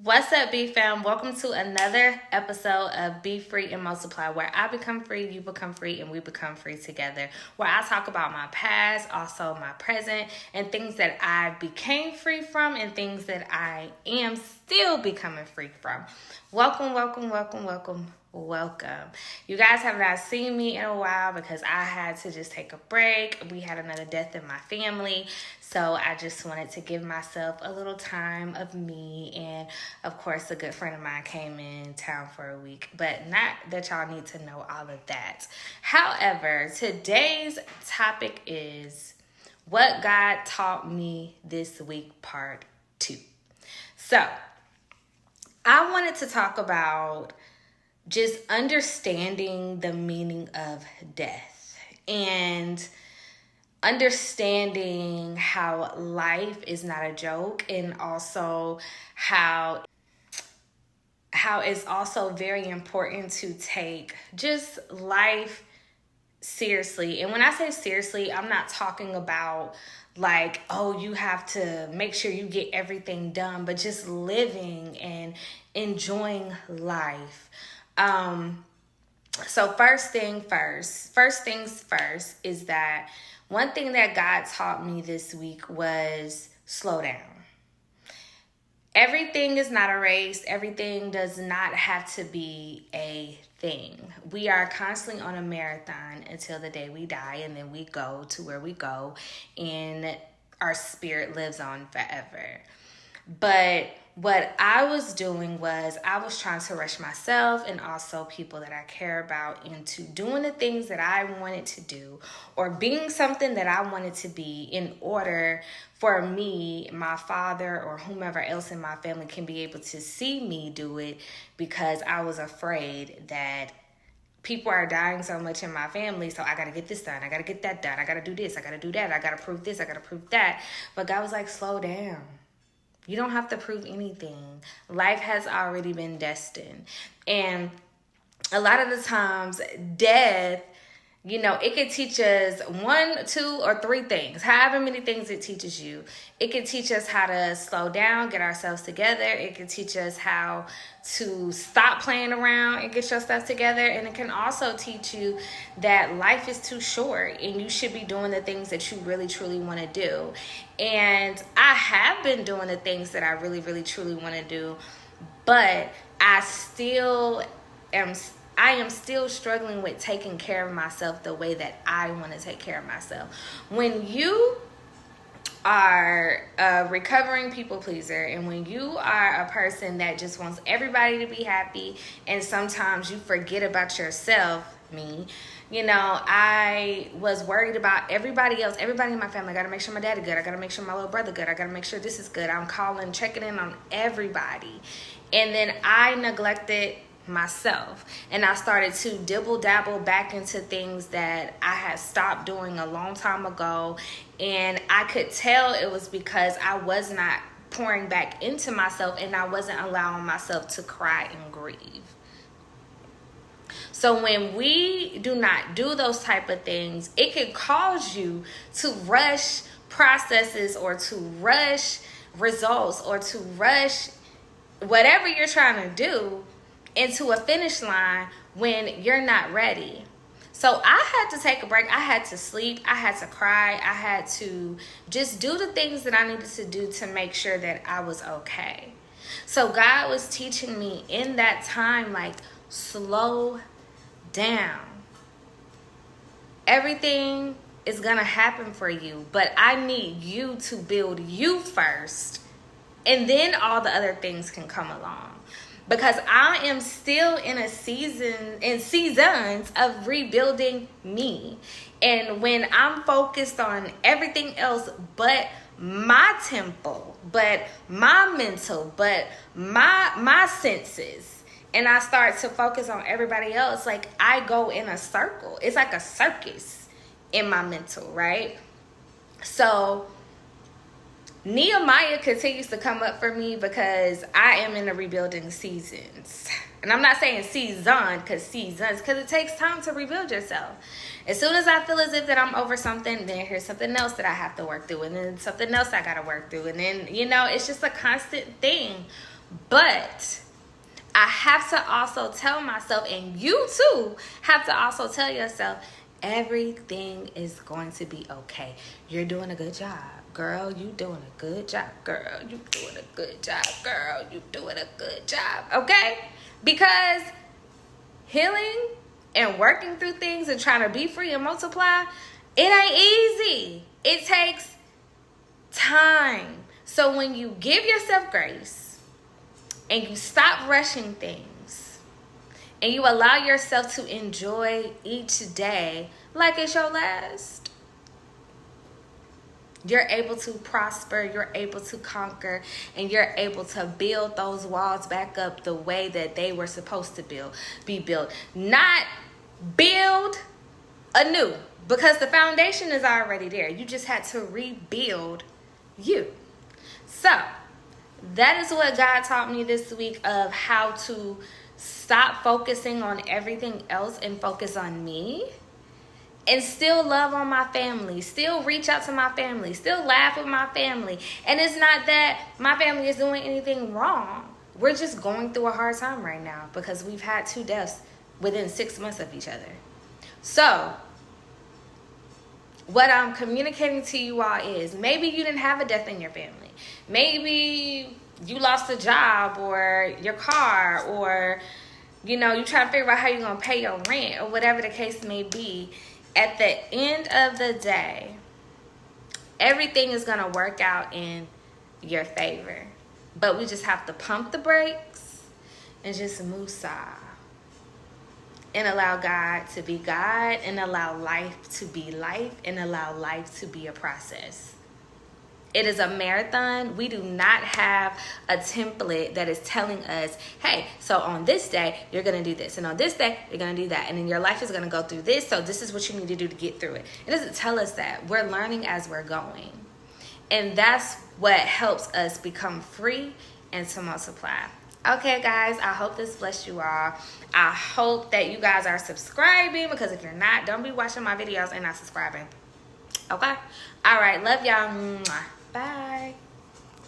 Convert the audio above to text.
What's up, B fam? Welcome to another episode of Be Free and Multiply, where I become free, you become free, and we become free together. Where I talk about my past, also my present, and things that I became free from and things that I am still becoming free from. Welcome, welcome, welcome, welcome. Welcome. You guys have not seen me in a while because I had to just take a break. We had another death in my family. So I just wanted to give myself a little time of me. And of course, a good friend of mine came in town for a week. But not that y'all need to know all of that. However, today's topic is what God taught me this week, part 2. So I wanted to talk about just understanding the meaning of death and understanding how life is not a joke, and also how it's also very important to take just life seriously. And when I say seriously, I'm not talking about like, oh, you have to make sure you get everything done, but just living and enjoying life. So first things first is that one thing that God taught me this week was slow down. Everything is not a race. Everything does not have to be a thing. We are constantly on a marathon until the day we die, and then we go to where we go, and our spirit lives on forever. But what I was doing was I was trying to rush myself and also people that I care about into doing the things that I wanted to do or being something that I wanted to be in order for me, my father, or whomever else in my family can be able to see me do it, because I was afraid that people are dying so much in my family, so I got to get this done. I got to get that done. I got to do this. I got to do that. I got to prove this. I got to prove that. But God was like, slow down. You don't have to prove anything. Life has already been destined. And a lot of the times, death, it could teach us 1, 2, or 3 things. However many things it teaches you. It can teach us how to slow down, get ourselves together. It can teach us how to stop playing around and get your stuff together. And it can also teach you that life is too short and you should be doing the things that you really, truly want to do. And I have been doing the things that I really, really, truly want to do. But I am still struggling with taking care of myself the way that I want to take care of myself. When you are a recovering people pleaser, and when you are a person that just wants everybody to be happy, and sometimes you forget about yourself, I was worried about everybody else, everybody in my family. I got to make sure my daddy good. I got to make sure my little brother good. I got to make sure this is good. I'm calling, checking in on everybody. And then I neglected myself, and I started to dibble dabble back into things that I had stopped doing a long time ago. And I could tell it was because I was not pouring back into myself, and I wasn't allowing myself to cry and grieve. So when we do not do those type of things, it can cause you to rush processes, or to rush results, or to rush whatever you're trying to do into a finish line when you're not ready. So I had to take a break. I had to sleep. I had to cry. I had to just do the things that I needed to do to make sure that I was okay. So God was teaching me in that time, like, slow down. Everything is gonna happen for you, but I need you to build you first, and then all the other things can come along. Because I am still in seasons of rebuilding me. And when I'm focused on everything else but my temple, but my mental, but my senses, and I start to focus on everybody else, like, I go in a circle. It's like a circus in my mental, right? So Nehemiah continues to come up for me because I am in the rebuilding seasons. And I'm not saying seasons, because it takes time to rebuild yourself. As soon as I feel as if that I'm over something, then here's something else that I have to work through, and then something else I got to work through. And then, it's just a constant thing But I have to also tell myself, and you too have to also tell yourself, everything is going to be okay. You're doing a good job, girl. You doing a good job, girl. You doing a good job, girl. You doing a good job, okay? Because healing and working through things and trying to be free and multiply, it ain't easy. It takes time. So when you give yourself grace and you stop rushing things and you allow yourself to enjoy each day like it's your last, you're able to prosper, you're able to conquer, and you're able to build those walls back up the way that they were supposed to be built. Not build anew, because the foundation is already there. You just had to rebuild you. So that is what God taught me this week, of how to stop focusing on everything else and focus on me, and still love on my family, still reach out to my family, still laugh with my family. And it's not that my family is doing anything wrong. We're just going through a hard time right now because we've had 2 deaths within 6 months of each other. So what I'm communicating to you all is, maybe you didn't have a death in your family. Maybe you lost a job or your car, or, you know, you trying to figure out how you're going to pay your rent, or whatever the case may be. At the end of the day, everything is going to work out in your favor. But we just have to pump the brakes and just musa. And allow God to be God, and allow life to be life, and allow life to be a process. It is a marathon. We do not have a template that is telling us, hey, so on this day, you're going to do this. And on this day, you're going to do that. And then your life is going to go through this. So this is what you need to do to get through it. It doesn't tell us that. We're learning as we're going. And that's what helps us become free and to multiply. Okay, guys, I hope this blessed you all. I hope that you guys are subscribing, because if you're not, don't be watching my videos and not subscribing. Okay? All right. Love y'all. Bye.